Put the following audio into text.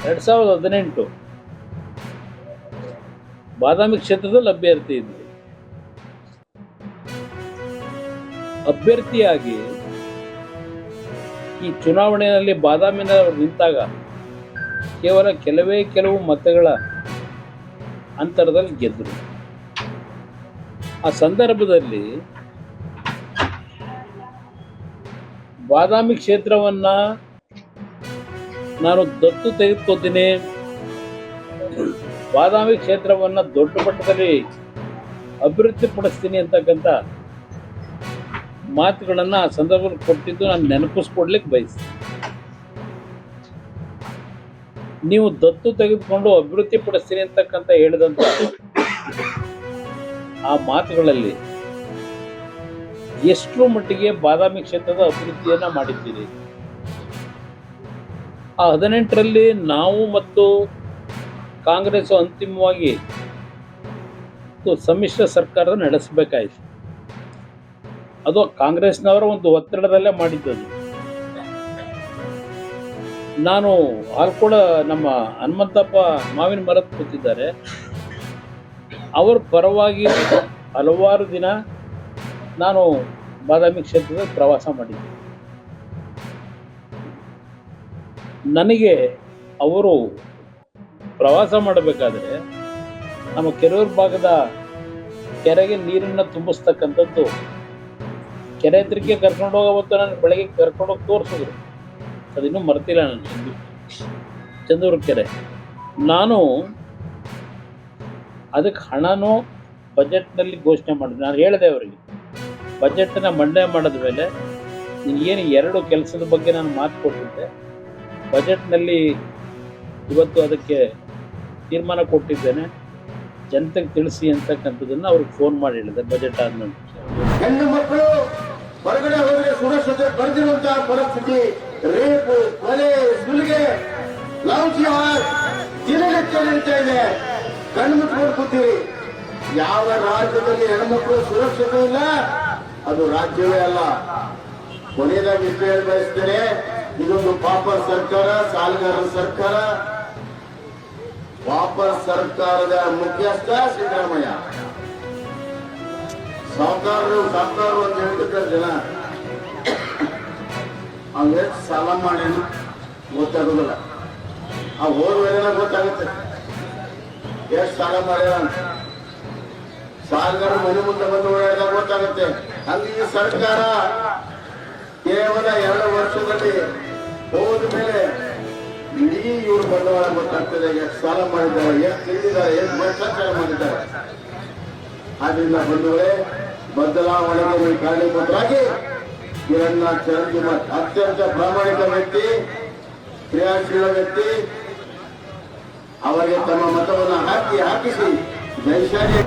2018 ಬಾದಾಮಿ ಕ್ಷೇತ್ರದಲ್ಲಿ ಅಭ್ಯರ್ಥಿ ಇದ್ದೆ. ಅಭ್ಯರ್ಥಿಯಾಗಿ ಈ ಚುನಾವಣೆಯಲ್ಲಿ ಬಾದಾಮಿನವರು ನಿಂತಾಗ ಕೇವಲ ಕೆಲವು ಮತಗಳ ಅಂತರದಲ್ಲಿ ಗೆದ್ದರು. ಆ ಸಂದರ್ಭದಲ್ಲಿ ಬಾದಾಮಿ ಕ್ಷೇತ್ರವನ್ನ ನಾನು ದತ್ತು ತೆಗೆದುಕೊತೀನಿ, ಬಾದಾಮಿ ಕ್ಷೇತ್ರವನ್ನ ದೊಡ್ಡ ಮಟ್ಟದಲ್ಲಿ ಅಭಿವೃದ್ಧಿ ಪಡಿಸ್ತೀನಿ ಅಂತಕ್ಕಂಥ ಮಾತುಗಳನ್ನ ಆ ಸಂದರ್ಭದಲ್ಲಿ ಕೊಟ್ಟಿದ್ದು ನಾನು ನೆನಪಿಸ್ಕೊಡ್ಲಿಕ್ಕೆ ಬಯಸ್ತೀನಿ. ನೀವು ದತ್ತು ತೆಗೆದುಕೊಂಡು ಅಭಿವೃದ್ಧಿ ಪಡಿಸ್ತೀನಿ ಅಂತಕ್ಕಂಥ ಹೇಳಿದಂತ ಆ ಮಾತುಗಳಲ್ಲಿ ಎಷ್ಟರ ಮಟ್ಟಿಗೆ ಬಾದಾಮಿ ಕ್ಷೇತ್ರದ ಅಭಿವೃದ್ಧಿಯನ್ನ ಮಾಡಿದ್ದೀರಿ? ಆ 18ರಲ್ಲಿ ನಾವು ಮತ್ತು ಕಾಂಗ್ರೆಸ್ ಅಂತಿಮವಾಗಿ ಸಮ್ಮಿಶ್ರ ಸರ್ಕಾರ ನಡೆಸಬೇಕಾಯಿತು. ಅದು ಕಾಂಗ್ರೆಸ್ನವರ ಒಂದು ಒತ್ತಡದಲ್ಲೇ ಮಾಡಿದ್ದದು. ನಾನು ಅಲ್ಲಿ ಕೂಡ ನಮ್ಮ ಹನುಮಂತಪ್ಪ ಮಾವಿನ ಮರದ ಕೂತಿದ್ದಾರೆ, ಅವರ ಪರವಾಗಿ ಹಲವಾರು ದಿನ ನಾನು ಬಾದಾಮಿ ಕ್ಷೇತ್ರದಲ್ಲಿ ಪ್ರವಾಸ ಮಾಡಿದ್ದೆ. ನನಗೆ ಅವರು ಪ್ರವಾಸ ಮಾಡಬೇಕಾದ್ರೆ ನಮ್ಮ ಕೆರೂರು ಭಾಗದ ಕೆರೆಗೆ ನೀರನ್ನು ತುಂಬಿಸ್ತಕ್ಕಂಥದ್ದು, ಕೆರೆ ಹತ್ರಕ್ಕೆ ಕರ್ಕೊಂಡು ಹೋಗೋವತ್ತು ನಾನು ಬೆಳಗ್ಗೆ ಕರ್ಕೊಂಡೋಗಿ ತೋರಿಸಿದ್ರು. ಅದಿನ್ನೂ ಮರ್ತಿಲ್ಲ ನಾನು. ಚಂದೂರು ಕೆರೆ ನಾನು ಅದಕ್ಕೆ ಹಣನೂ ಬಜೆಟ್ನಲ್ಲಿ ಘೋಷಣೆ ಮಾಡಿದೆ. ನಾನು ಹೇಳಿದೆ ಅವರಿಗೆ, ಬಜೆಟನ್ನು ಮಂಡನೆ ಮಾಡಿದ ಮೇಲೆ ಏನು 2 ಕೆಲಸದ ಬಗ್ಗೆ ನಾನು ಮಾತು ಕೊಟ್ಟಿದ್ದೆ, ಬಜೆಟ್ನಲ್ಲಿ ಇವತ್ತು ಅದಕ್ಕೆ ತೀರ್ಮಾನ ಕೊಟ್ಟಿದ್ದೇನೆ, ಜನತೆಗೆ ತಿಳಿಸಿ ಅಂತಕ್ಕಂಥದ್ದನ್ನು ಅವ್ರಿಗೆ ಫೋನ್ ಮಾಡಿ ಹೇಳಿದೆ. ಬಜೆಟ್ ಆದ್ಮೇಲೆ ಹೆಣ್ಣು ಮಕ್ಕಳು ಹೊರಗಡೆ ಹೋದರೆ ಸುರಕ್ಷತೆ ಬರೆದಿರುವಂತಹ ಪರಿಸ್ಥಿತಿ, ರೇಪು, ಕೊಲೆ, ಸುಲಿಗೆ, ದಿನನಿತ್ಯ ನಡೀತಾ ಇದೆ. ಕಣ್ಣು ಮುಚ್ಕೊಂಡು ಕೂತೀವಿ. ಯಾವ ರಾಜ್ಯದಲ್ಲಿ ಹೆಣ್ಮಕ್ಳು ಸುರಕ್ಷತೆ ಇಲ್ಲ, ಅದು ರಾಜ್ಯವೇ ಅಲ್ಲ. ಕೊನೆಯದಾಗಿ ಇಷ್ಟು ಹೇಳಿ ಬಯಸ್ತೇನೆ, ಇದೊಂದು ಪಾಪರ್ ಸರ್ಕಾರ, ಸಾಲಗಾರರ ಸರ್ಕಾರ. ಪಾಪರ್ ಸರ್ಕಾರದ ಮುಖ್ಯಸ್ಥ ಸಿದ್ದರಾಮಯ್ಯ. ಸಾಹುಕಾರರು ಅಂತ ಹೇಳ್ತಿರ್ತಾರೆ ಜನ. ಅವ್ನು ಎಷ್ಟು ಸಾಲ ಮಾಡೇನು ಗೊತ್ತಾಗೋದಿಲ್ಲ, ಆ ಹೋದ್ಮೇಲೆ ಗೊತ್ತಾಗುತ್ತೆ ಎಷ್ಟು ಸಾಲ ಮಾಡ್ಯಾರ ಅಂತ. ಸಾಲಗಾರ ಮನೆ ಮುಂದೆ ಬಂದು ಓಡಾಡಿದಾಗ ಗೊತ್ತಾಗುತ್ತೆ. ಅಲ್ಲಿ ಈ ಸರ್ಕಾರ ಕೇವಲ 2 ವರ್ಷದಲ್ಲಿ ಹೋದ ಮೇಲೆ ಇಡೀ ಇವ್ರ ಬಂಡವಾಳ ಗೊತ್ತಾಗ್ತದೆ. ಎಷ್ಟು ಸಾಲ ಮಾಡಿದ್ದಾರೆ, ಎಷ್ಟು ತಿಳಿದಿದ್ದಾರೆ, ಎಷ್ಟು ಭ್ರಷ್ಟಾಚಾರ ಮಾಡಿದ್ದಾರೆ. ಆದ್ರಿಂದ ಬಂಧುಗಳೇ, ಬದಲಾವಣೆಗೆ ಕಾರಣೀಭೂತರಾಗಿ ಕಿರಣ್ ಚರಂತಿಮಠ್ ಅತ್ಯಂತ ಪ್ರಾಮಾಣಿಕ ವ್ಯಕ್ತಿ, ಕ್ರಿಯಾಶೀಲ ವ್ಯಕ್ತಿ, ಅವರಿಗೆ ತಮ್ಮ ಮತವನ್ನು ಹಾಕಿಸಿ ಜೈಶಾಲಿ